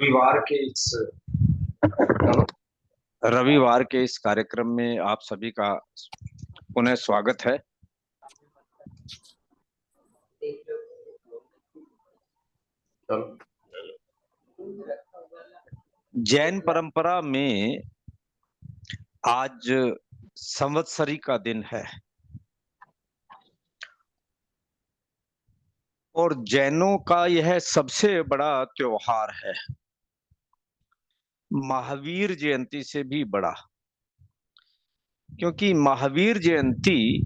रविवार के इस रविवार के इस कार्यक्रम में आप सभी का पुनः स्वागत है। जैन परंपरा में आज संवत्सरी का दिन है और जैनों का यह सबसे बड़ा त्योहार है, महावीर जयंती से भी बड़ा, क्योंकि महावीर जयंती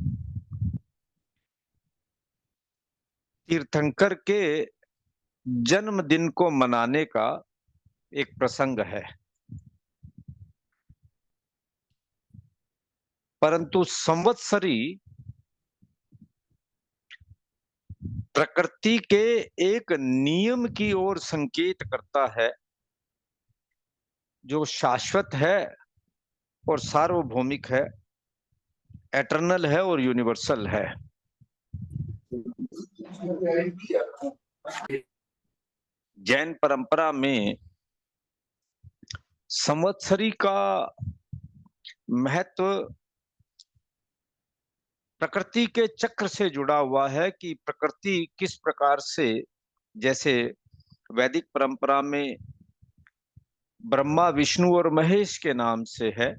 तीर्थंकर के जन्मदिन को मनाने का एक प्रसंग है। परंतु संवत्सरी प्रकृति के एक नियम की ओर संकेत करता है जो शाश्वत है और सार्वभौमिक है, एटर्नल है और यूनिवर्सल है। जैन परंपरा में संवत्सरी का महत्व प्रकृति के चक्र से जुड़ा हुआ है कि प्रकृति किस प्रकार से, जैसे वैदिक परंपरा में ब्रह्मा विष्णु और महेश के नाम से है।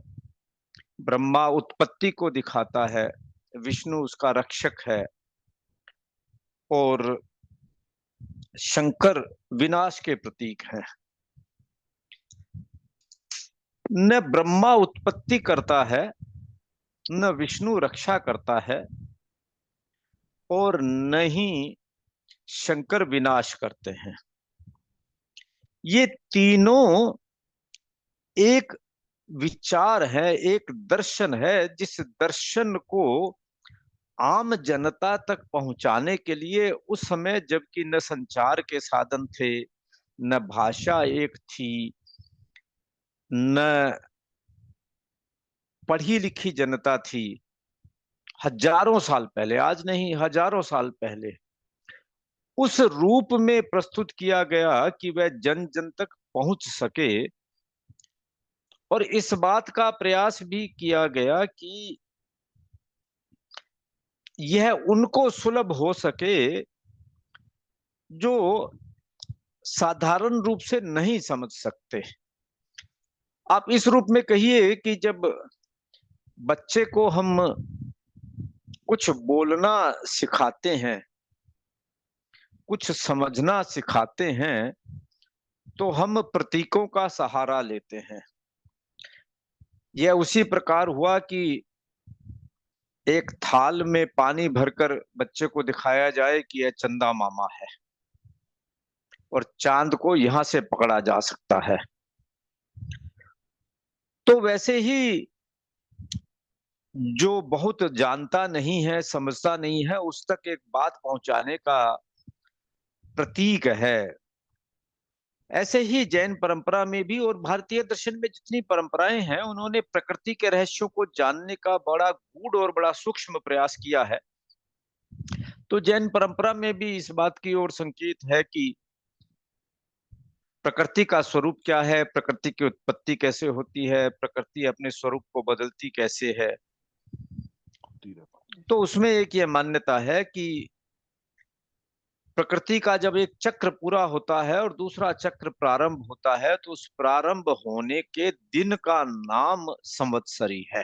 ब्रह्मा उत्पत्ति को दिखाता है, विष्णु उसका रक्षक है और शंकर विनाश के प्रतीक है। न ब्रह्मा उत्पत्ति करता है, न विष्णु रक्षा करता है और न ही शंकर विनाश करते हैं। ये तीनों एक विचार है, एक दर्शन है, जिस दर्शन को आम जनता तक पहुंचाने के लिए उस समय जबकि न संचार के साधन थे, न भाषा एक थी, न पढ़ी लिखी जनता थी, हजारों साल पहले, आज नहीं हजारों साल पहले उस रूप में प्रस्तुत किया गया कि वह जन जन तक पहुंच सके। और इस बात का प्रयास भी किया गया कि यह उनको सुलभ हो सके जो साधारण रूप से नहीं समझ सकते। आप इस रूप में कहिए कि जब बच्चे को हम कुछ बोलना सिखाते हैं, कुछ समझना सिखाते हैं, तो हम प्रतीकों का सहारा लेते हैं। यह उसी प्रकार हुआ कि एक थाल में पानी भरकर बच्चे को दिखाया जाए कि यह चंदा मामा है और चांद को यहां से पकड़ा जा सकता है। तो वैसे ही जो बहुत जानता नहीं है, समझता नहीं है, उस तक एक बात पहुंचाने का प्रतीक है। ऐसे ही जैन परंपरा में भी और भारतीय दर्शन में जितनी परंपराएं हैं, उन्होंने प्रकृति के रहस्यों को जानने का बड़ा गूढ़ और बड़ा सूक्ष्म प्रयास किया है। तो जैन परंपरा में भी इस बात की ओर संकेत है कि प्रकृति का स्वरूप क्या है, प्रकृति की उत्पत्ति कैसे होती है, प्रकृति अपने स्वरूप को बदलती कैसे है। तो उसमें एक यह मान्यता है कि प्रकृति का जब एक चक्र पूरा होता है और दूसरा चक्र प्रारंभ होता है, तो उस प्रारंभ होने के दिन का नाम संवत्सरी है।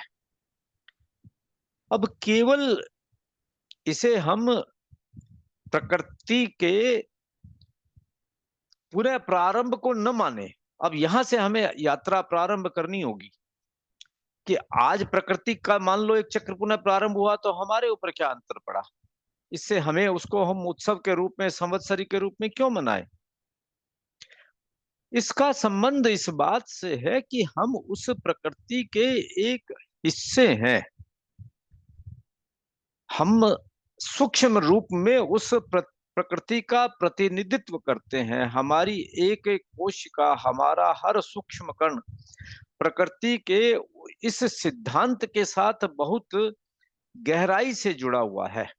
अब केवल इसे हम प्रकृति के पूरे प्रारंभ को न माने, अब यहां से हमें यात्रा प्रारंभ करनी होगी कि आज प्रकृति का मान लो एक चक्र पुनः प्रारंभ हुआ तो हमारे ऊपर क्या अंतर पड़ा, इससे हमें उसको हम उत्सव के रूप में, संवत्सरी के रूप में क्यों मनाएं। इसका संबंध इस बात से है कि हम उस प्रकृति के एक हिस्से हैं। हम सूक्ष्म रूप में उस प्रकृति का प्रतिनिधित्व करते हैं। हमारी एक एक कोशिका, हमारा हर सूक्ष्म कण प्रकृति के इस सिद्धांत के साथ बहुत गहराई से जुड़ा हुआ है।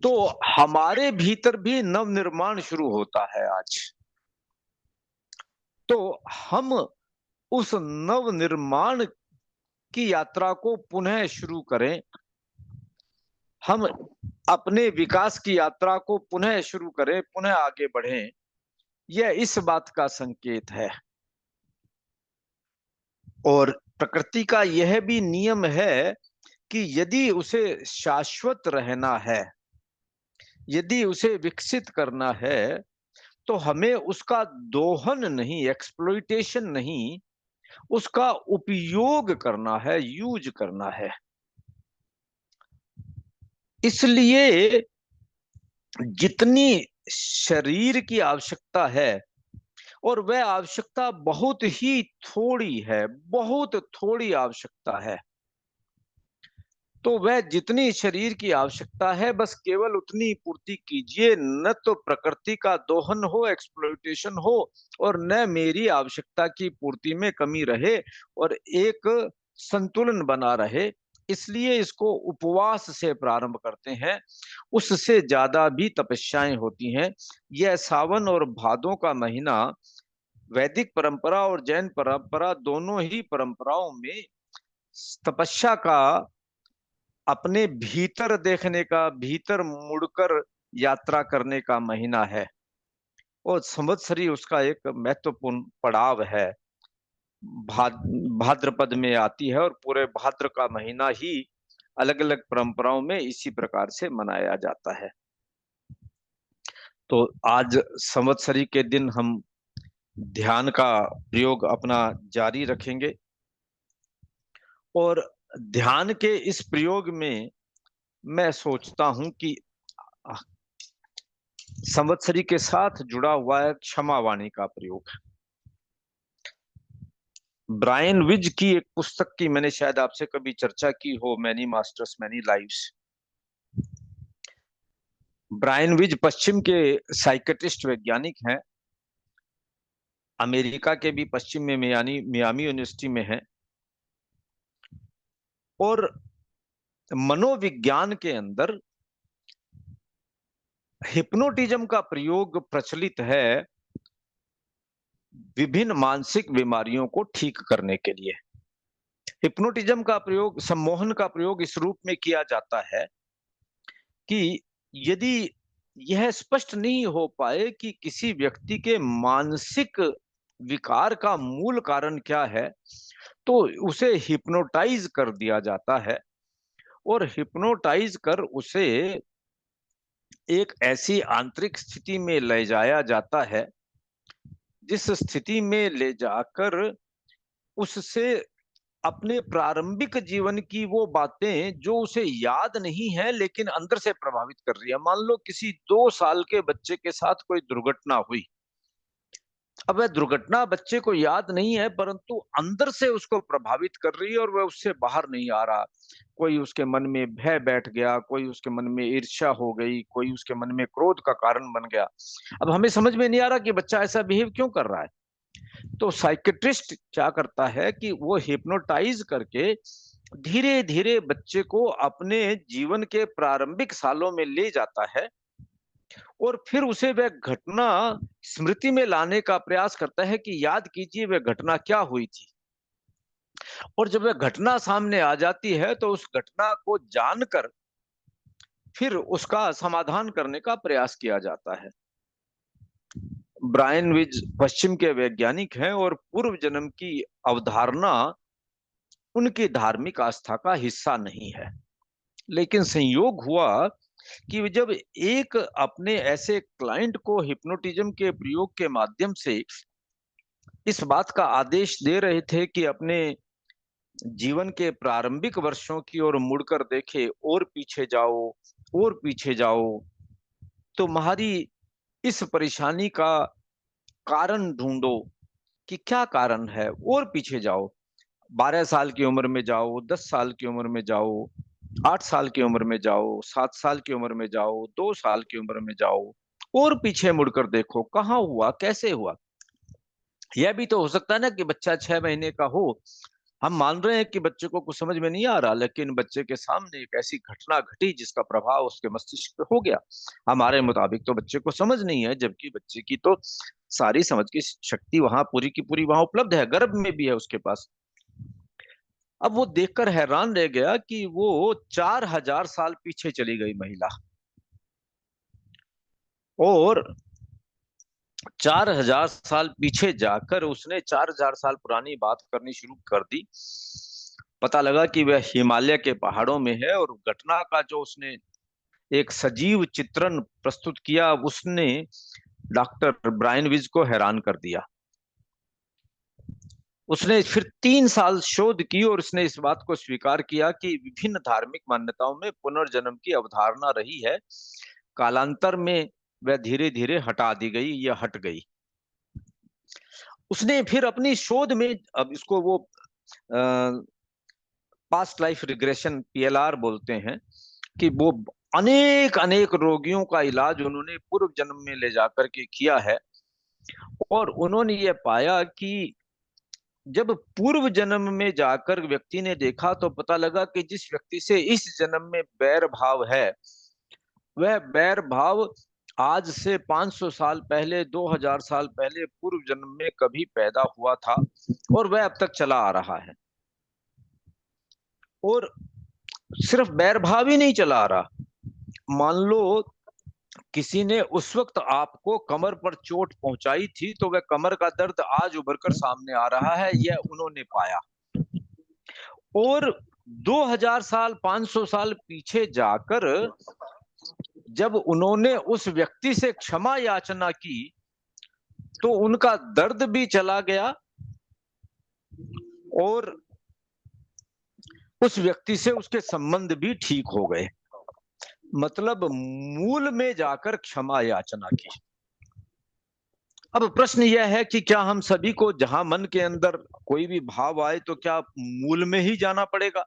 तो हमारे भीतर भी नव निर्माण शुरू होता है आज। तो हम उस नव निर्माण की यात्रा को पुनः शुरू करें, हम अपने विकास की यात्रा को पुनः शुरू करें, पुनः आगे बढ़ें, यह इस बात का संकेत है। और प्रकृति का यह भी नियम है कि यदि उसे शाश्वत रहना है, यदि उसे विकसित करना है, तो हमें उसका दोहन नहीं, एक्सप्लॉइटेशन नहीं, उसका उपयोग करना है, यूज करना है। इसलिए जितनी शरीर की आवश्यकता है, और वह आवश्यकता बहुत ही थोड़ी है, बहुत थोड़ी आवश्यकता है, तो वह जितनी शरीर की आवश्यकता है बस केवल उतनी पूर्ति कीजिए, न तो प्रकृति का दोहन हो, एक्सप्लॉइटेशन हो, और न मेरी आवश्यकता की पूर्ति में कमी रहे, और एक संतुलन बना रहे। इसलिए इसको उपवास से प्रारंभ करते हैं, उससे ज्यादा भी तपस्याएं होती हैं। यह सावन और भादों का महीना वैदिक परंपरा और जैन परंपरा दोनों ही परंपराओं में तपस्या का, अपने भीतर देखने का, भीतर मुड़कर यात्रा करने का महीना है। और संवत्सरी उसका एक महत्वपूर्ण पड़ाव है। भाद्रपद में आती है, और पूरे भाद्र का महीना ही अलग अलग परंपराओं में इसी प्रकार से मनाया जाता है। तो आज संवत्सरी के दिन हम ध्यान का प्रयोग अपना जारी रखेंगे, और ध्यान के इस प्रयोग में मैं सोचता हूं कि संवत्सरी के साथ जुड़ा हुआ है क्षमा वाणी का प्रयोग। ब्रायन विज की एक पुस्तक की मैंने शायद आपसे कभी चर्चा की हो, many masters many lives. Brian Weiss पश्चिम के साइकेट्रिस्ट वैज्ञानिक हैं, अमेरिका के भी पश्चिम में मियामी यूनिवर्सिटी में है, और मनोविज्ञान के अंदर हिप्नोटिज्म का प्रयोग प्रचलित है विभिन्न मानसिक बीमारियों को ठीक करने के लिए। हिप्नोटिज्म का प्रयोग, सम्मोहन का प्रयोग इस रूप में किया जाता है कि यदि यह स्पष्ट नहीं हो पाए कि किसी व्यक्ति के मानसिक विकार का मूल कारण क्या है, तो उसे हिप्नोटाइज कर दिया जाता है, और हिप्नोटाइज कर उसे एक ऐसी आंतरिक स्थिति में ले जाया जाता है, जिस स्थिति में ले जाकर उससे अपने प्रारंभिक जीवन की वो बातें जो उसे याद नहीं है लेकिन अंदर से प्रभावित कर रही है। मान लो किसी 2 साल के बच्चे के साथ कोई दुर्घटना हुई। अब वह दुर्घटना बच्चे को याद नहीं है, परंतु अंदर से उसको प्रभावित कर रही है, और वह उससे बाहर नहीं आ रहा। कोई उसके मन में भय बैठ गया, कोई उसके मन में ईर्ष्या हो गई, कोई उसके मन में क्रोध का कारण बन गया। अब हमें समझ में नहीं आ रहा कि बच्चा ऐसा बिहेव क्यों कर रहा है। तो साइकेट्रिस्ट क्या करता है कि वो हिप्नोटाइज करके धीरे धीरे बच्चे को अपने जीवन के प्रारंभिक सालों में ले जाता है, और फिर उसे वह घटना स्मृति में लाने का प्रयास करता है कि याद कीजिए वह घटना क्या हुई थी। और जब वह घटना सामने आ जाती है तो उस घटना को जानकर फिर उसका समाधान करने का प्रयास किया जाता है। ब्रायन विज पश्चिम के वैज्ञानिक हैं, और पूर्व जन्म की अवधारणा उनकी धार्मिक आस्था का हिस्सा नहीं है। लेकिन संयोग हुआ कि जब एक अपने ऐसे क्लाइंट को हिप्नोटिज्म के प्रयोग के माध्यम से इस बात का आदेश दे रहे थे कि अपने जीवन के प्रारंभिक वर्षों की ओर मुड़कर देखे, और पीछे जाओ, और पीछे जाओ, तुम्हारी इस परेशानी का कारण ढूंढो कि क्या कारण है, और पीछे जाओ। 12 साल की उम्र में जाओ, 10 साल की उम्र में जाओ, 8 साल की उम्र में जाओ, 7 साल की उम्र में जाओ, 2 साल की उम्र में जाओ, और पीछे मुड़कर देखो कहाँ हुआ, कैसे हुआ। यह भी तो हो सकता है ना कि बच्चा 6 महीने का हो, हम मान रहे हैं कि बच्चे को कुछ समझ में नहीं आ रहा, लेकिन बच्चे के सामने एक ऐसी घटना घटी जिसका प्रभाव उसके मस्तिष्क पे हो गया। हमारे मुताबिक तो बच्चे को समझ नहीं है, जबकि बच्चे की तो सारी समझ की शक्ति वहां पूरी की पूरी वहां उपलब्ध है, गर्भ में भी है उसके पास। अब वो देखकर हैरान रह गया कि वो 4000 साल पीछे चली गई महिला, और 4000 साल पीछे जाकर उसने 4000 साल पुरानी बात करनी शुरू कर दी। पता लगा कि वह हिमालय के पहाड़ों में है, और घटना का जो उसने एक सजीव चित्रण प्रस्तुत किया, उसने डॉक्टर ब्रायन विज को हैरान कर दिया। उसने फिर 3 साल शोध की, और उसने इस बात को स्वीकार किया कि विभिन्न धार्मिक मान्यताओं में पुनर्जन्म की अवधारणा रही है, कालांतर में वह धीरे धीरे हटा दी गई या हट गई। उसने फिर अपनी शोध में, अब इसको वो पास्ट लाइफ रिग्रेशन पीएलआर बोलते हैं, कि वो अनेक अनेक रोगियों का इलाज उन्होंने पूर्व जन्म में ले जाकर के किया है, और उन्होंने ये पाया कि जब पूर्व जन्म में जाकर व्यक्ति ने देखा तो पता लगा कि जिस व्यक्ति से इस जन्म में बैर भाव है, वह बैर भाव आज से 500 साल पहले, 2000 साल पहले पूर्व जन्म में कभी पैदा हुआ था, और वह अब तक चला आ रहा है। और सिर्फ बैर भाव ही नहीं चला आ रहा, मान लो किसी ने उस वक्त आपको कमर पर चोट पहुंचाई थी, तो वह कमर का दर्द आज उभर कर सामने आ रहा है, यह उन्होंने पाया। और 2000 साल, 500 साल पीछे जाकर जब उन्होंने उस व्यक्ति से क्षमा याचना की, तो उनका दर्द भी चला गया, और उस व्यक्ति से उसके संबंध भी ठीक हो गए। मतलब मूल में जाकर क्षमा याचना की। अब प्रश्न यह है कि क्या हम सभी को जहां मन के अंदर कोई भी भाव आए तो क्या मूल में ही जाना पड़ेगा?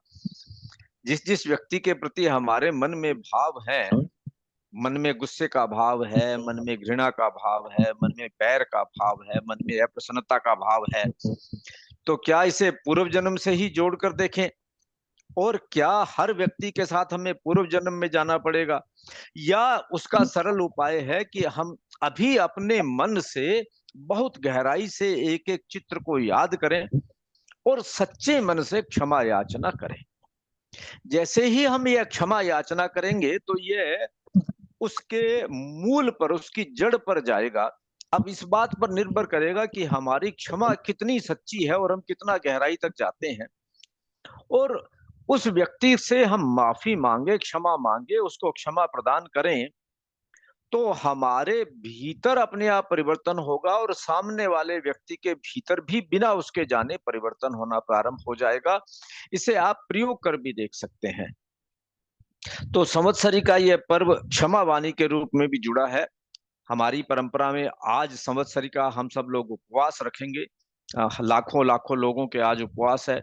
जिस जिस व्यक्ति के प्रति हमारे मन में भाव है, मन में गुस्से का भाव है, मन में घृणा का भाव है, मन में बैर का भाव है, मन में अप्रसन्नता का भाव है, तो क्या इसे पूर्व जन्म से ही जोड़कर देखें? और क्या हर व्यक्ति के साथ हमें पूर्व जन्म में जाना पड़ेगा, या उसका सरल उपाय है कि हम अभी अपने मन से बहुत गहराई से एक एक चित्र को याद करें और सच्चे मन से क्षमा याचना करें? जैसे ही हम यह क्षमा याचना करेंगे तो यह उसके मूल पर, उसकी जड़ पर जाएगा। अब इस बात पर निर्भर करेगा कि हमारी क्षमा कितनी सच्ची है और हम कितना गहराई तक जाते हैं, और उस व्यक्ति से हम माफी मांगे, क्षमा मांगे, उसको क्षमा प्रदान करें, तो हमारे भीतर अपने आप परिवर्तन होगा, और सामने वाले व्यक्ति के भीतर भी बिना उसके जाने परिवर्तन होना प्रारंभ हो जाएगा। इसे आप प्रयोग कर भी देख सकते हैं। तो संवत्सरी का यह पर्व क्षमा वाणी के रूप में भी जुड़ा है हमारी परंपरा में। आज संवत्सरी का हम सब लोग उपवास रखेंगे। लाखों लाखों लोगों के आज उपवास है।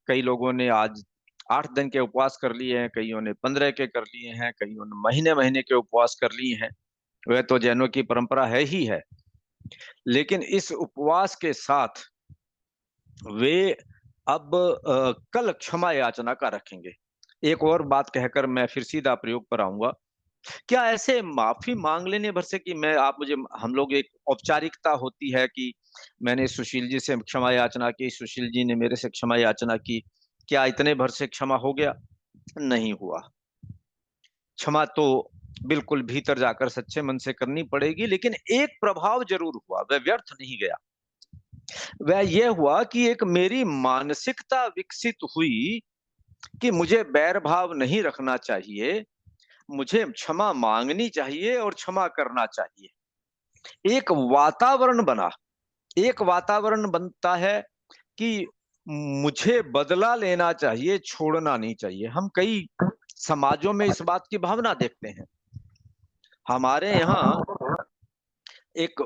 कई लोगों ने आज 8 दिन के उपवास कर लिए हैं, कईयों ने 15 के कर लिए हैं, कईयों ने महीने महीने के उपवास कर लिए हैं। वह तो जैनों की परंपरा है ही है, लेकिन इस उपवास के साथ वे अब कल क्षमा याचना का रखेंगे। एक और बात कहकर मैं फिर सीधा प्रयोग पर आऊंगा। क्या ऐसे माफी मांग लेने भर से कि मैं आप मुझे, हम लोग एक औपचारिकता होती है कि मैंने सुशील जी से क्षमा याचना की, सुशील जी ने मेरे से क्षमा याचना की, क्या इतने भर से क्षमा हो गया? नहीं हुआ। क्षमा तो बिल्कुल भीतर जाकर सच्चे मन से करनी पड़ेगी, लेकिन एक प्रभाव जरूर हुआ, वह व्यर्थ नहीं गया। वह यह हुआ कि एक मेरी मानसिकता विकसित हुई कि मुझे बैर भाव नहीं रखना चाहिए, मुझे क्षमा मांगनी चाहिए और क्षमा करना चाहिए। एक वातावरण बना, एक वातावरण बनता है कि मुझे बदला लेना चाहिए, छोड़ना नहीं चाहिए। हम कई समाजों में इस बात की भावना देखते हैं। हमारे यहाँ एक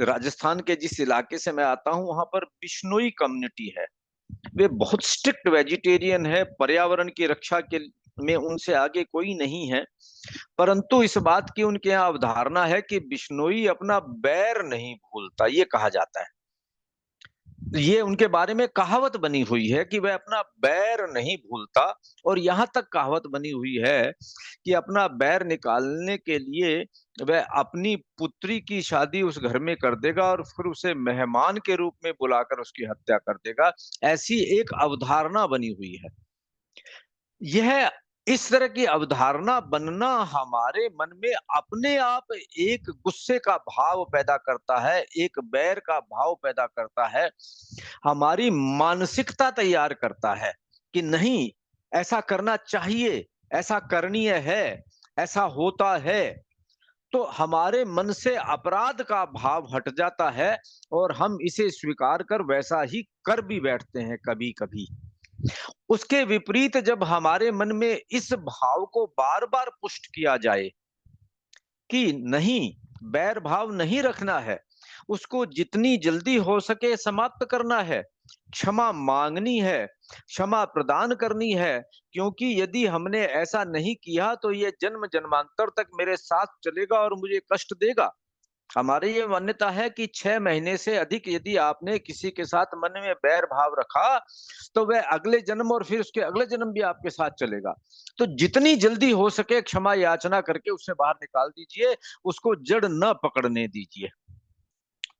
राजस्थान के जिस इलाके से मैं आता हूं, वहां पर बिश्नोई कम्युनिटी है। वे बहुत स्ट्रिक्ट वेजिटेरियन है, पर्यावरण की रक्षा के में उनसे आगे कोई नहीं है। परंतु इस बात की उनके यहाँ अवधारणा है कि बिश्नोई अपना बैर नहीं भूलता, ये कहा जाता है। ये उनके बारे में कहावत बनी हुई है कि वह अपना बैर नहीं भूलता। और यहाँ तक कहावत बनी हुई है कि अपना बैर निकालने के लिए वह अपनी पुत्री की शादी उस घर में कर देगा और फिर उसे मेहमान के रूप में बुलाकर उसकी हत्या कर देगा। ऐसी एक अवधारणा बनी हुई है। यह इस तरह की अवधारणा बनना हमारे मन में अपने आप एक गुस्से का भाव पैदा करता है, एक बैर का भाव पैदा करता है, हमारी मानसिकता तैयार करता है कि नहीं, ऐसा करना चाहिए, ऐसा करणीय है, ऐसा होता है। तो हमारे मन से अपराध का भाव हट जाता है और हम इसे स्वीकार कर वैसा ही कर भी बैठते हैं कभी-कभी। उसके विपरीत जब हमारे मन में इस भाव को बार-बार पुष्ट किया जाए कि नहीं, बैर भाव नहीं रखना है, उसको जितनी जल्दी हो सके समाप्त करना है, क्षमा मांगनी है, क्षमा प्रदान करनी है, क्योंकि यदि हमने ऐसा नहीं किया तो ये जन्म जन्मांतर तक मेरे साथ चलेगा और मुझे कष्ट देगा। हमारी ये मान्यता है कि 6 महीने से अधिक यदि आपने किसी के साथ मन में बैर भाव रखा, तो वह अगले जन्म और फिर उसके अगले जन्म भी आपके साथ चलेगा। तो जितनी जल्दी हो सके क्षमा याचना करके उससे बाहर निकाल दीजिए, उसको जड़ न पकड़ने दीजिए।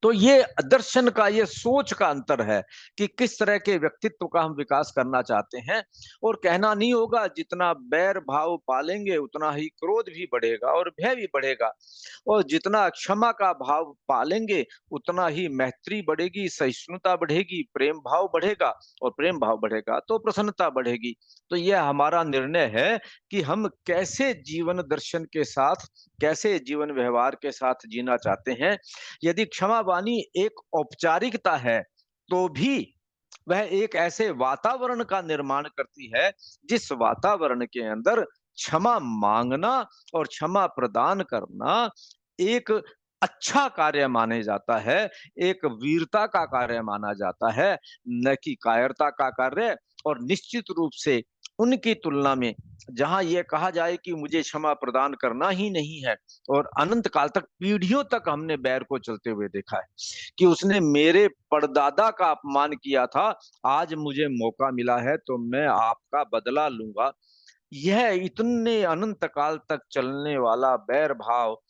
तो ये दर्शन का, ये सोच का अंतर है कि किस तरह के व्यक्तित्व का हम विकास करना चाहते हैं। और कहना नहीं होगा, जितना बैर भाव पालेंगे उतना ही क्रोध भी बढ़ेगा और भय भी बढ़ेगा, और जितना क्षमा का भाव पालेंगे उतना ही मैत्री बढ़ेगी, सहिष्णुता बढ़ेगी, प्रेम भाव बढ़ेगा, और प्रेम भाव बढ़ेगा तो प्रसन्नता बढ़ेगी। तो यह हमारा निर्णय है कि हम कैसे जीवन दर्शन के साथ, कैसे जीवन व्यवहार के साथ जीना चाहते हैं। यदि क्षमा वाणी एक औपचारिकता है, तो भी वह एक ऐसे वातावरण का निर्माण करती है जिस वातावरण के अंदर क्षमा मांगना और क्षमा प्रदान करना एक अच्छा कार्य माने जाता है, एक वीरता का कार्य माना जाता है, न कि कायरता का कार्य। और निश्चित रूप से उनकी तुलना में जहां यह कहा जाए कि मुझे क्षमा प्रदान करना ही नहीं है, और अनंत काल तक, पीढ़ियों तक हमने बैर को चलते हुए देखा है कि उसने मेरे परदादा का अपमान किया था, आज मुझे मौका मिला है तो मैं आपका बदला लूंगा। यह इतने अनंत काल तक चलने वाला बैर भाव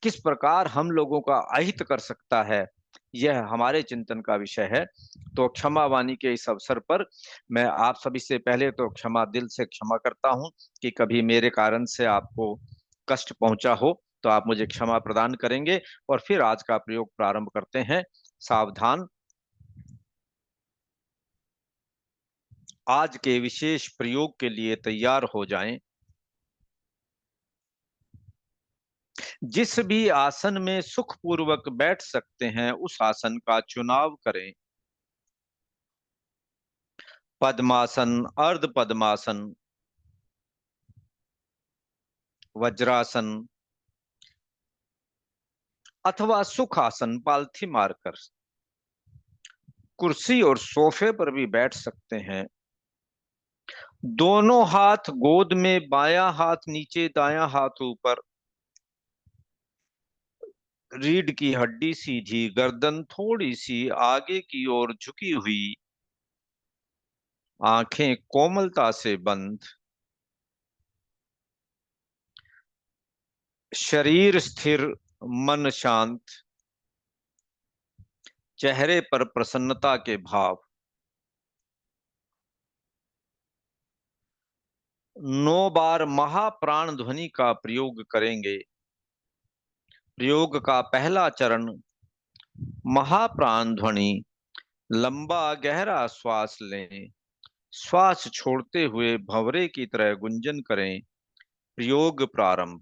किस प्रकार हम लोगों का अहित कर सकता है, यह हमारे चिंतन का विषय है। तो क्षमा वाणी के इस अवसर पर मैं आप सभी से पहले तो क्षमा, दिल से क्षमा करता हूं कि कभी मेरे कारण से आपको कष्ट पहुंचा हो, तो आप मुझे क्षमा प्रदान करेंगे। और फिर आज का प्रयोग प्रारंभ करते हैं। सावधान, आज के विशेष प्रयोग के लिए तैयार हो जाएं। जिस भी आसन में सुखपूर्वक बैठ सकते हैं उस आसन का चुनाव करें। पद्मासन, अर्ध पद्मासन, वज्रासन अथवा सुखासन पालथी मारकर। कुर्सी और सोफे पर भी बैठ सकते हैं। दोनों हाथ गोद में, बायां हाथ नीचे, दायां हाथ ऊपर। रीढ़ की हड्डी सीधी, गर्दन थोड़ी सी आगे की ओर झुकी हुई, आंखें कोमलता से बंद, शरीर स्थिर, मन शांत, चेहरे पर प्रसन्नता के भाव। 9 बार महाप्राण ध्वनि का प्रयोग करेंगे। प्रयोग का पहला चरण, महाप्राण ध्वनि। लंबा गहरा श्वास लें, श्वास छोड़ते हुए भंवरे की तरह गुंजन करें। प्रयोग प्रारंभ।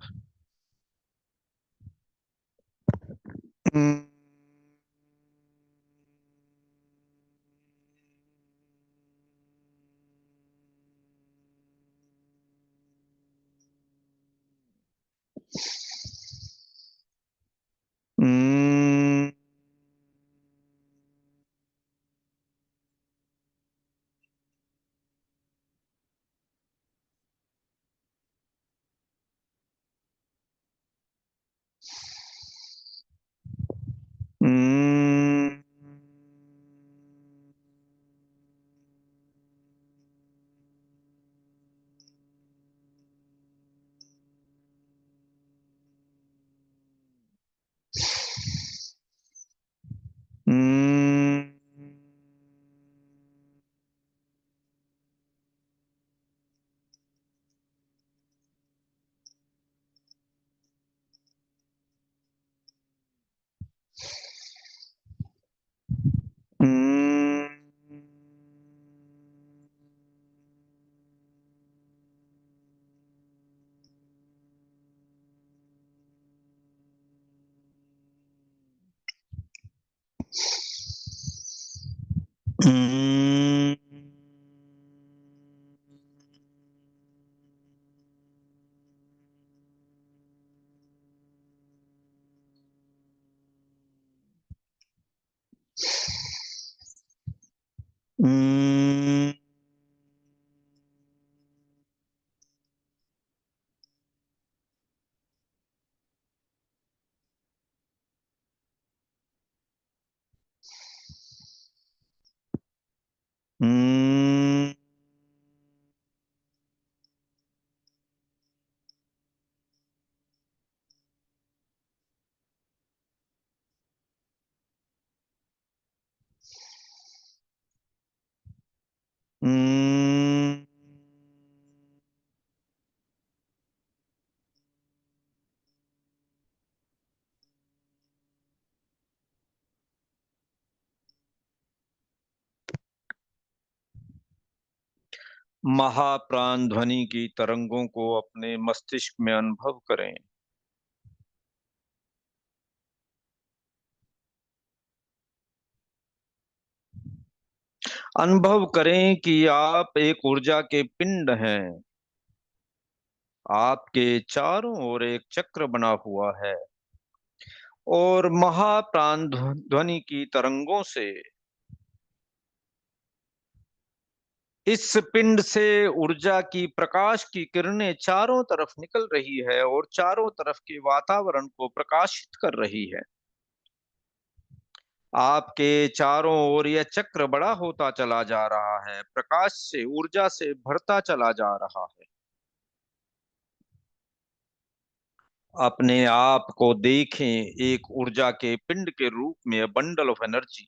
हम्म, हम्म, हम्म, हम्म, हम्म, महाप्राण ध्वनि की तरंगों को अपने मस्तिष्क में अनुभव करें। अनुभव करें कि आप एक ऊर्जा के पिंड हैं। आपके चारों ओर एक चक्र बना हुआ है और महाप्राण ध्वनि की तरंगों से इस पिंड से ऊर्जा की प्रकाश की किरणें चारों तरफ निकल रही है और चारों तरफ के वातावरण को प्रकाशित कर रही है। आपके चारों ओर यह चक्र बड़ा होता चला जा रहा है, प्रकाश से ऊर्जा से भरता चला जा रहा है। अपने आप को देखें एक ऊर्जा के पिंड के रूप में, बंडल ऑफ एनर्जी।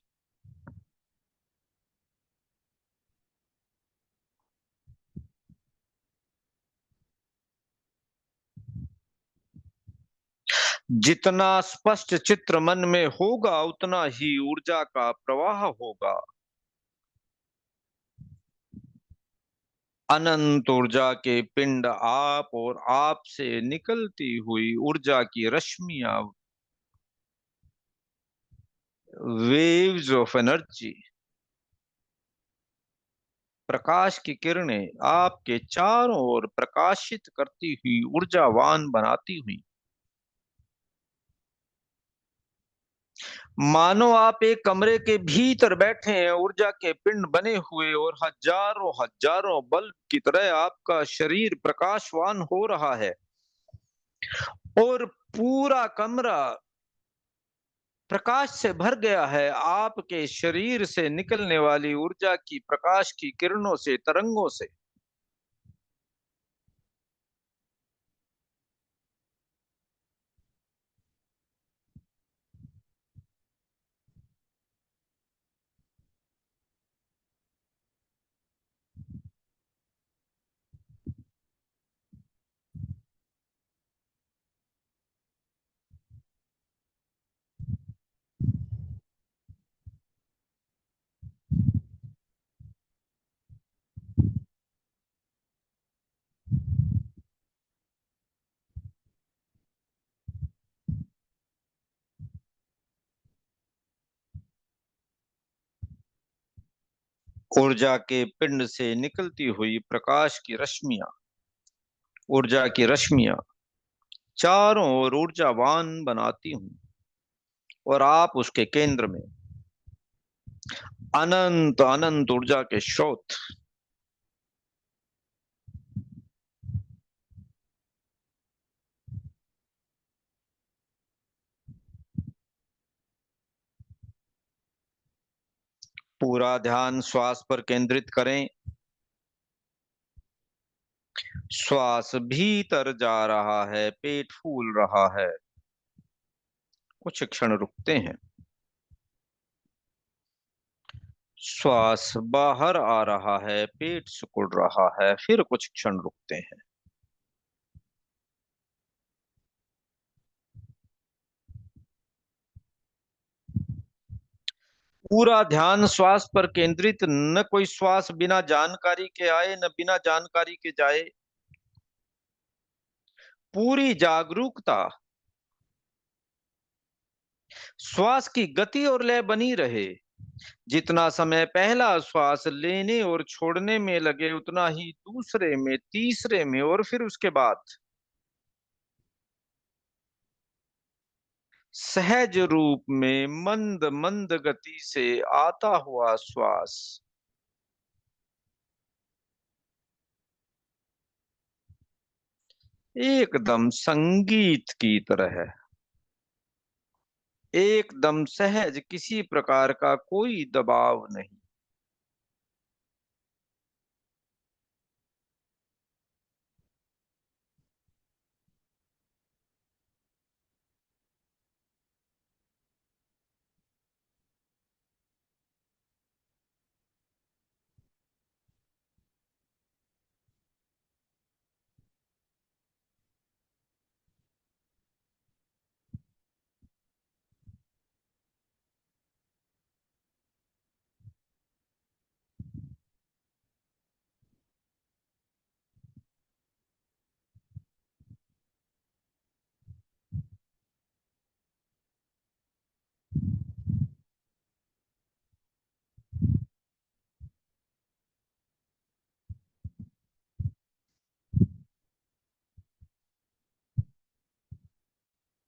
जितना स्पष्ट चित्र मन में होगा उतना ही ऊर्जा का प्रवाह होगा। अनंत ऊर्जा के पिंड आप और आप से निकलती हुई ऊर्जा की रश्मियां, वेव्स ऑफ एनर्जी, प्रकाश की किरणें आपके चारों ओर प्रकाशित करती हुई ऊर्जावान बनाती हुई, मानो आप एक कमरे के भीतर बैठे हैं, ऊर्जा के पिंड बने हुए, और हजारों हजारों बल्ब की तरह आपका शरीर प्रकाशवान हो रहा है और पूरा कमरा प्रकाश से भर गया है। आपके शरीर से निकलने वाली ऊर्जा की प्रकाश की किरणों से, तरंगों से ऊर्जा के पिंड से निकलती हुई प्रकाश की रश्मियां, ऊर्जा की रश्मियां चारों ओर ऊर्जावान बनाती हूं और आप उसके केंद्र में अनंत अनंत ऊर्जा के स्रोत। पूरा ध्यान श्वास पर केंद्रित करें। श्वास भीतर जा रहा है, पेट फूल रहा है। कुछ क्षण रुकते हैं। श्वास बाहर आ रहा है, पेट सिकुड़ रहा है। फिर कुछ क्षण रुकते हैं। पूरा ध्यान श्वास पर केंद्रित, न कोई श्वास बिना जानकारी के आए न बिना जानकारी के जाए। पूरी जागरूकता, श्वास की गति और लय बनी रहे। जितना समय पहला श्वास लेने और छोड़ने में लगे, उतना ही दूसरे में, तीसरे में और फिर उसके बाद सहज रूप में मंद मंद गति से आता हुआ श्वास एकदम संगीत की तरह, एकदम सहज, किसी प्रकार का कोई दबाव नहीं।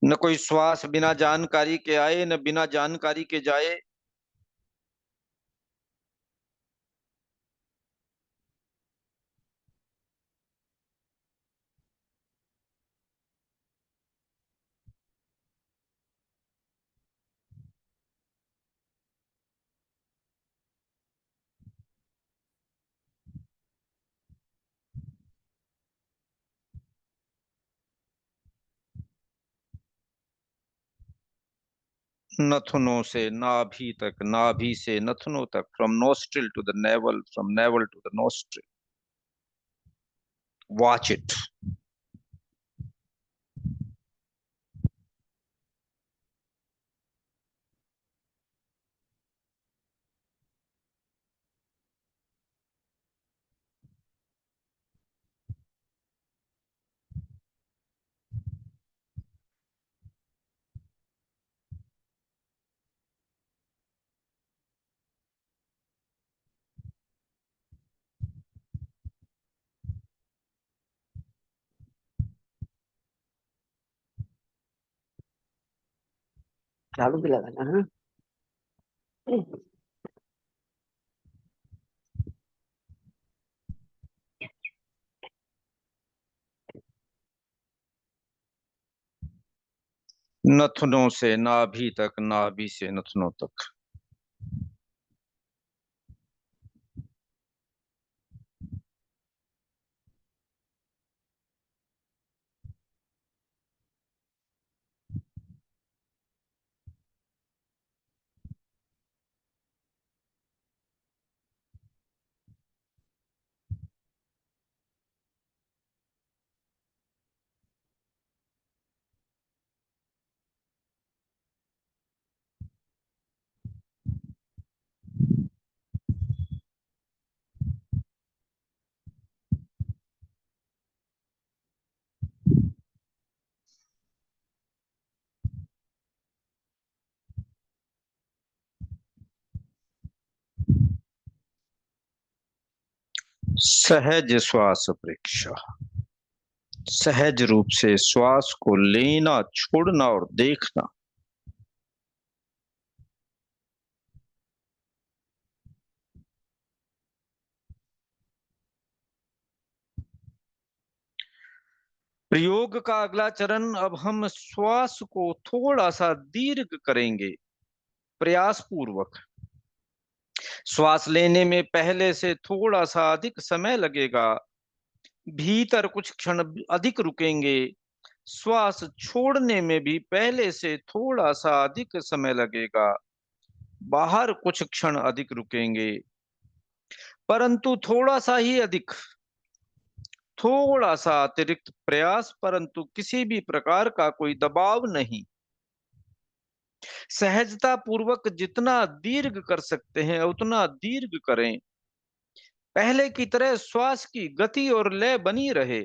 न कोई श्वास बिना जानकारी के आए न बिना जानकारी के जाए। नथुनों से नाभि तक, नाभि से नथुनों तक, from nostril to the navel, from navel to the nostril. Watch it. चालू भी लगाना है। नथुनों से नाभि तक, नाभि से नथुनों तक। सहज श्वास परीक्षा, सहज रूप से श्वास को लेना, छोड़ना और देखना। प्रयोग का अगला चरण, अब हम श्वास को थोड़ा सा दीर्घ करेंगे, प्रयास पूर्वक। श्वास लेने में पहले से थोड़ा सा अधिक समय लगेगा, भीतर कुछ क्षण अधिक रुकेंगे। श्वास छोड़ने में भी पहले से थोड़ा सा अधिक समय लगेगा, बाहर कुछ क्षण अधिक रुकेंगे, परंतु थोड़ा सा ही अधिक, थोड़ा सा अतिरिक्त प्रयास, परंतु किसी भी प्रकार का कोई दबाव नहीं। सहजता पूर्वक जितना दीर्घ कर सकते हैं उतना दीर्घ करें। पहले की तरह श्वास की गति और लय बनी रहे,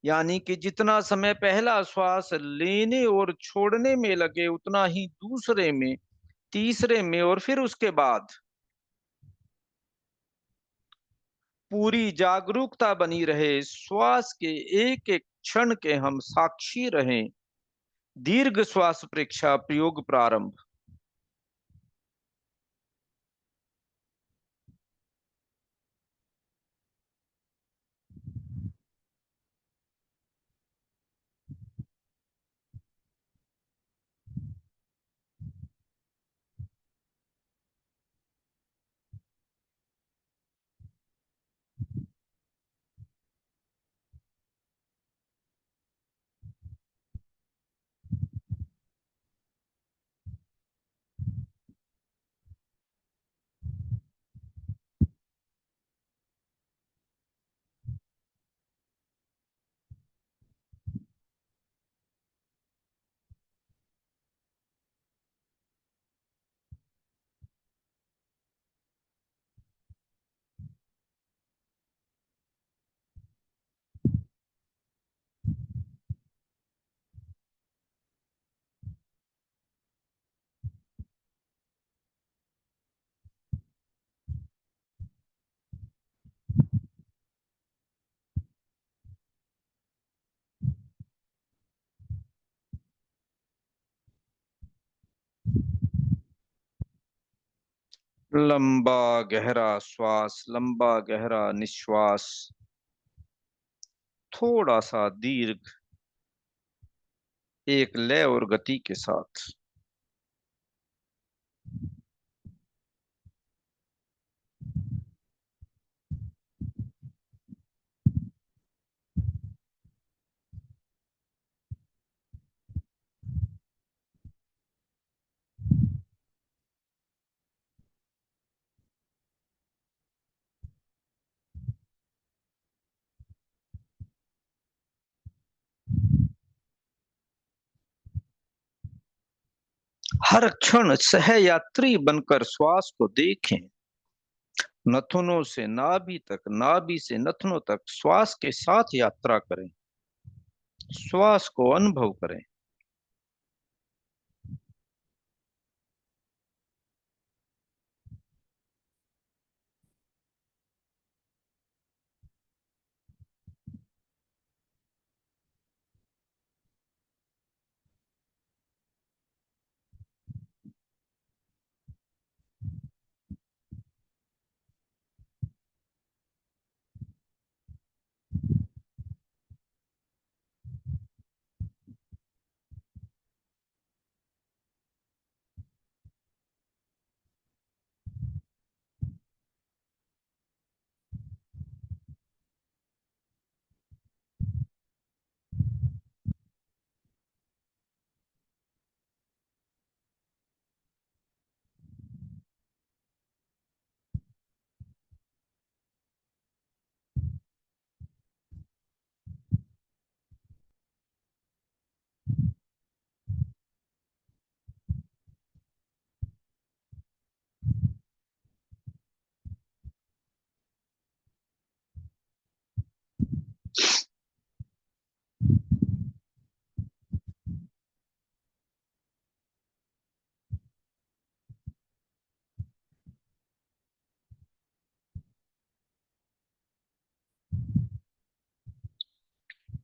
यानी कि जितना समय पहला श्वास लेने और छोड़ने में लगे उतना ही दूसरे में, तीसरे में और फिर उसके बाद पूरी जागरूकता बनी रहे। श्वास के एक एक क्षण के हम साक्षी रहें। दीर्घ श्वास परीक्षा प्रयोग प्रारंभ। लंबा गहरा श्वास, लंबा गहरा निश्वास, थोड़ा सा दीर्घ, एक लय और गति के साथ। हर क्षण सहयात्री बनकर श्वास को देखें। नथुनों से नाभि तक, नाभि से नथुनों तक श्वास के साथ यात्रा करें। श्वास को अनुभव करें।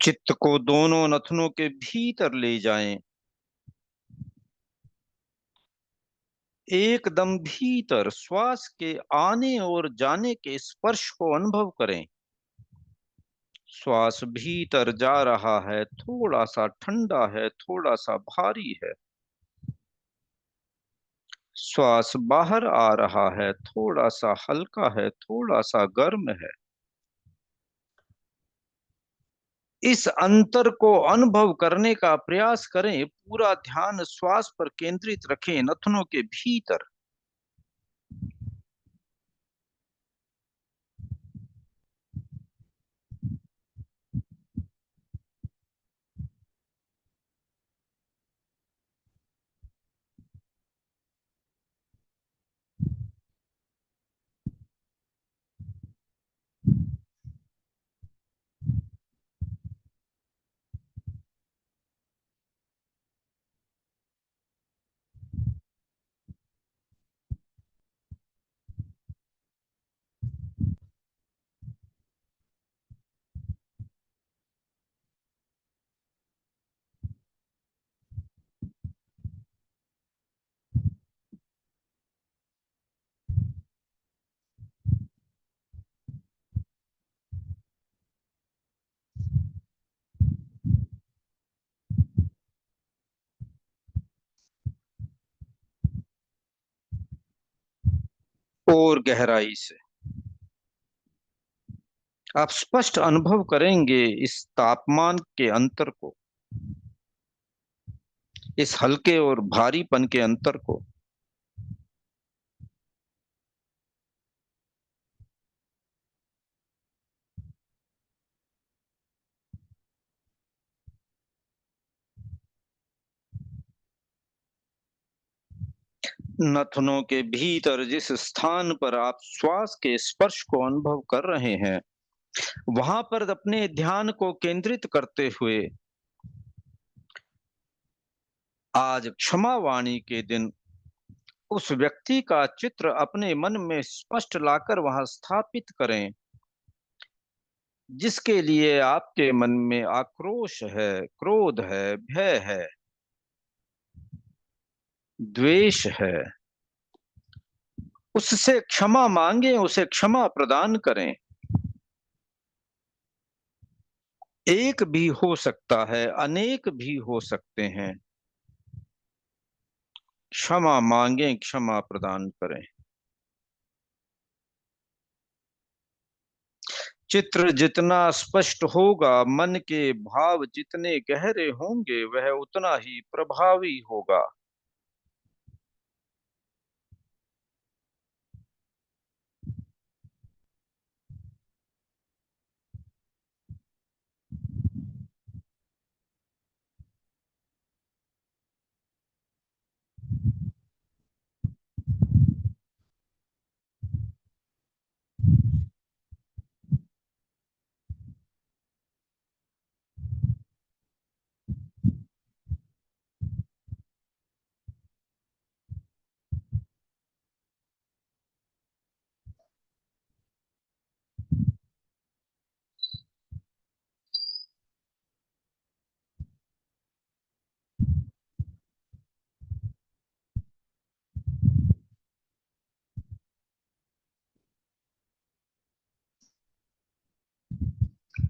चित्त को दोनों नथनों के भीतर ले जाएं। एकदम भीतर श्वास के आने और जाने के स्पर्श को अनुभव करें। श्वास भीतर जा रहा है, थोड़ा सा ठंडा है, थोड़ा सा भारी है। श्वास बाहर आ रहा है, थोड़ा सा हल्का है, थोड़ा सा गर्म है। इस अंतर को अनुभव करने का प्रयास करें। पूरा ध्यान श्वास पर केंद्रित रखें, नथनों के भीतर। और गहराई से। आप स्पष्ट अनुभव करेंगे इस तापमान के अंतर को, इस हल्के और भारीपन के अंतर को। नथनों के भीतर जिस स्थान पर आप श्वास के स्पर्श को अनुभव कर रहे हैं, वहां पर अपने ध्यान को केंद्रित करते हुए आज क्षमा वाणी के दिन उस व्यक्ति का चित्र अपने मन में स्पष्ट लाकर वहां स्थापित करें, जिसके लिए आपके मन में आक्रोश है, क्रोध है, भय है, द्वेष है। उससे क्षमा मांगे, उसे क्षमा प्रदान करें। एक भी हो सकता है, अनेक भी हो सकते हैं। क्षमा मांगे, क्षमा प्रदान करें। चित्र जितना स्पष्ट होगा, मन के भाव जितने गहरे होंगे, वह उतना ही प्रभावी होगा।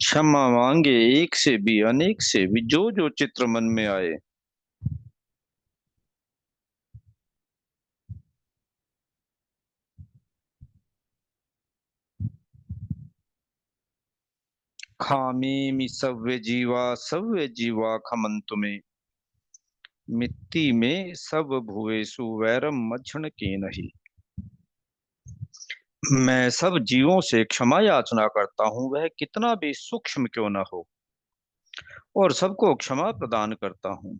क्षमा मांगे, एक से भी, अनेक से भी, जो जो चित्र मन में आए। खामी सव्य जीवा खमंतु में, मिट्टी में सब भुवेसु वैरम मज्झण के नहीं। मैं सब जीवों से क्षमा याचना करता हूं, वह कितना भी सूक्ष्म क्यों न हो, और सबको क्षमा प्रदान करता हूं।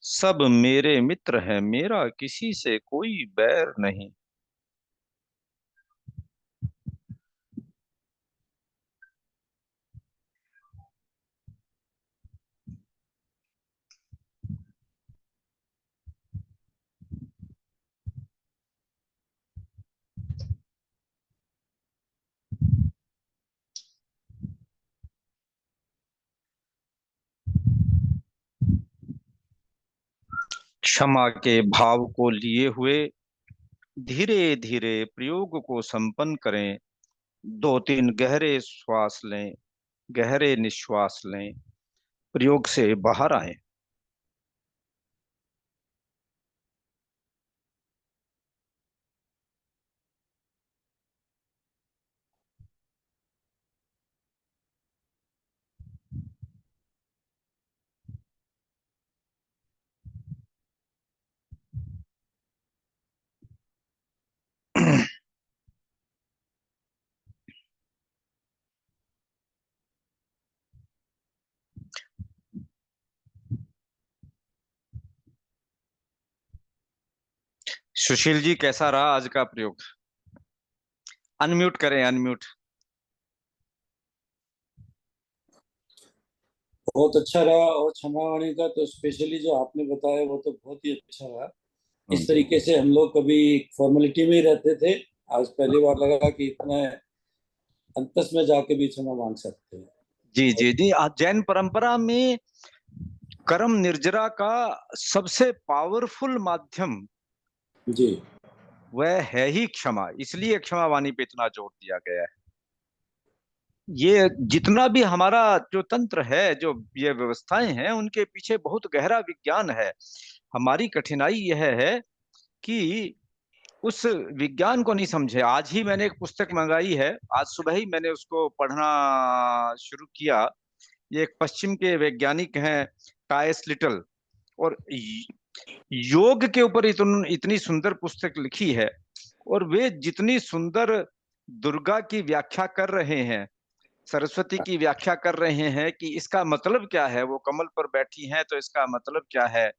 सब मेरे मित्र हैं, मेरा किसी से कोई बैर नहीं। क्षमा के भाव को लिए हुए धीरे धीरे प्रयोग को संपन्न करें। 2-3 गहरे श्वास लें, गहरे निश्वास लें, प्रयोग से बाहर आए। सुशील जी, कैसा रहा आज का प्रयोग? अनम्यूट करें, अनम्यूट। बहुत अच्छा रहा। और क्षमावाणी का तो स्पेशली जो आपने बताया वो तो बहुत ही अच्छा रहा। इस तरीके से हम लोग कभी फॉर्मेलिटी में ही रहते थे, आज पहली बार लगा कि इतना अंतस में जाके भी क्षमा मांग सकते हैं। जी जी जी। जैन परंपरा में कर्म निर्जरा का सबसे पावरफुल माध्यम जी, वह है ही क्षमा, इसलिए क्षमा वाणी पे इतना जोर दिया गया है। ये जितना भी हमारा जो तंत्र है, जो ये व्यवस्थाएं हैं, उनके पीछे बहुत गहरा विज्ञान है। हमारी कठिनाई यह है कि उस विज्ञान को नहीं समझे। आज ही मैंने एक पुस्तक मंगाई है, आज सुबह ही मैंने उसको पढ़ना शुरू किया। ये एक पश्चिम के वैज्ञानिक हैं, टायस लिटल, और योग के ऊपर इतनी सुंदर पुस्तक लिखी है। और वे जितनी सुंदर दुर्गा की व्याख्या कर रहे हैं, सरस्वती की व्याख्या कर रहे हैं कि इसका मतलब क्या है, वो कमल पर बैठी हैं तो इसका मतलब क्या है,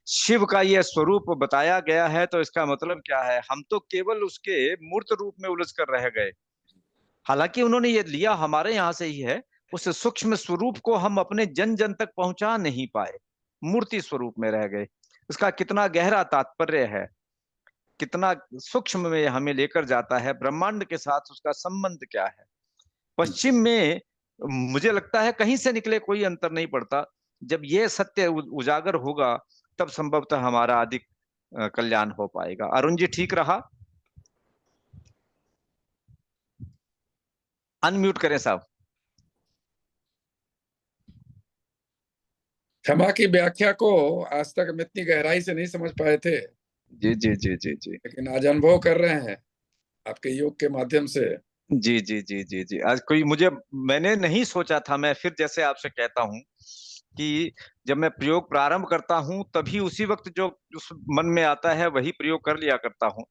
शिव का यह स्वरूप बताया गया है तो इसका मतलब क्या है। हम तो केवल उसके मूर्त रूप में उलझ कर रह गए। हालांकि उन्होंने ये लिया हमारे यहाँ से ही है, उस सूक्ष्म स्वरूप को हम अपने जन जन तक पहुंचा नहीं पाए, मूर्ति स्वरूप में रह गए। उसका कितना गहरा तात्पर्य है, कितना सूक्ष्म में हमें लेकर जाता है, ब्रह्मांड के साथ उसका संबंध क्या है। पश्चिम में मुझे लगता है कहीं से निकले कोई अंतर नहीं पड़ता। जब ये सत्य उजागर होगा तब संभवतः हमारा अधिक कल्याण हो पाएगा। अरुण जी ठीक रहा? अनम्यूट करें साहब। क्षमा की व्याख्या को आज तक हम इतनी गहराई से नहीं समझ पाए थे, जी जी जी जी जी लेकिन आज अनुभव कर रहे हैं आपके योग के माध्यम से। जी जी जी जी जी। आज मैंने नहीं सोचा था। मैं फिर जैसे आपसे कहता हूं कि जब मैं प्रयोग प्रारंभ करता हूं तभी उसी वक्त जो उस मन में आता है वही प्रयोग कर लिया करता हूं।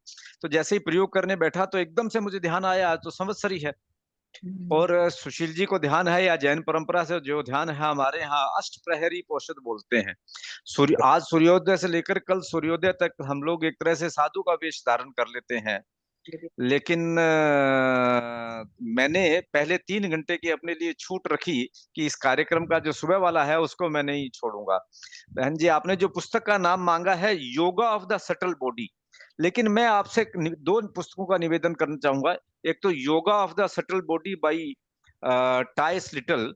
तो जैसे ही प्रयोग करने बैठा तो एकदम से मुझे ध्यान आया, आज तो संवत्सरी है। और सुशील जी को ध्यान है, या जैन परंपरा से जो ध्यान है, हमारे यहाँ अष्ट प्रहरी पोषद बोलते हैं। आज सूर्योदय से लेकर कल सूर्योदय तक हम लोग एक तरह से साधु का वेश धारण कर लेते हैं। लेकिन मैंने पहले 3 घंटे की अपने लिए छूट रखी कि इस कार्यक्रम का जो सुबह वाला है उसको मैं नहीं छोड़ूंगा। बहन जी, आपने जो पुस्तक का नाम मांगा है, yoga of the subtle body, लेकिन मैं आपसे 2 पुस्तकों का निवेदन करना चाहूंगा। एक तो yoga of the subtle body by Tias Little,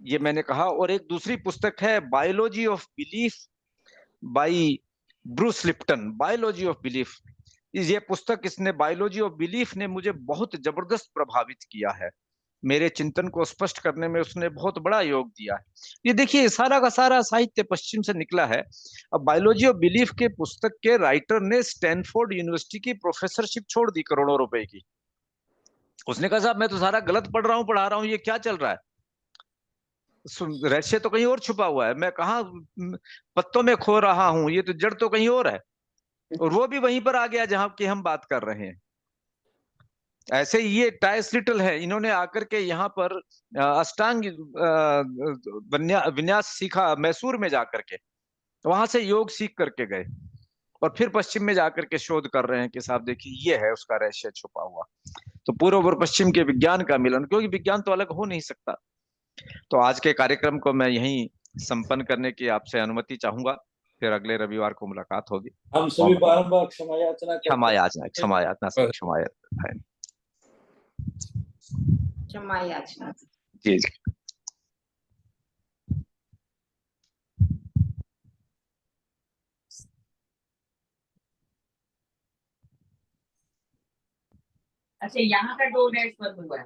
ये मैंने कहा, और एक दूसरी पुस्तक है biology of belief by Bruce Lipton. Biology of belief, ये पुस्तक, इसने बायोलॉजी ऑफ बिलीफ ने मुझे बहुत जबरदस्त प्रभावित किया है। मेरे चिंतन को स्पष्ट करने में उसने बहुत बड़ा योग दिया है। ये देखिए, सारा का सारा साहित्य पश्चिम से निकला है। अब बायोलॉजी ऑफ बिलीफ के पुस्तक के राइटर ने स्टैनफोर्ड यूनिवर्सिटी की प्रोफेसरशिप छोड़ दी, करोड़ों रुपए की। उसने कहा साहब मैं तो सारा गलत पढ़ रहा हूँ, पढ़ा रहा हूँ, ये क्या चल रहा है, रहस्य तो कहीं और छुपा हुआ है, मैं कहाँ पत्तों में खो रहा हूँ, ये तो जड़ तो कहीं और है। और वो भी वहीं पर आ गया जहां की हम बात कर रहे हैं। ऐसे ही ये टाइस लिटल है, इन्होंने आकर के यहाँ पर अष्टांग विन्यास सीखा मैसूर में जाकर के, वहां से योग सीख करके गए, और फिर पश्चिम में जाकर के शोध कर रहे हैं कि साहब देखिए ये है उसका रहस्य छुपा हुआ। तो पूर्व और पश्चिम के विज्ञान का मिलन, क्योंकि विज्ञान तो अलग हो नहीं सकता। तो आज के कार्यक्रम को मैं यहीं संपन्न करने की आपसे अनुमति चाहूंगा, फिर अगले रविवार को मुलाकात होगी। हम सभी बारंबार क्षमा याचना करते क्षमा हैं। याचना, क्षमा याचना सर, क्षमा याचना। क्षमा याचना। जी जी। अच्छा, यहाँ का डोर बंद हुआ है।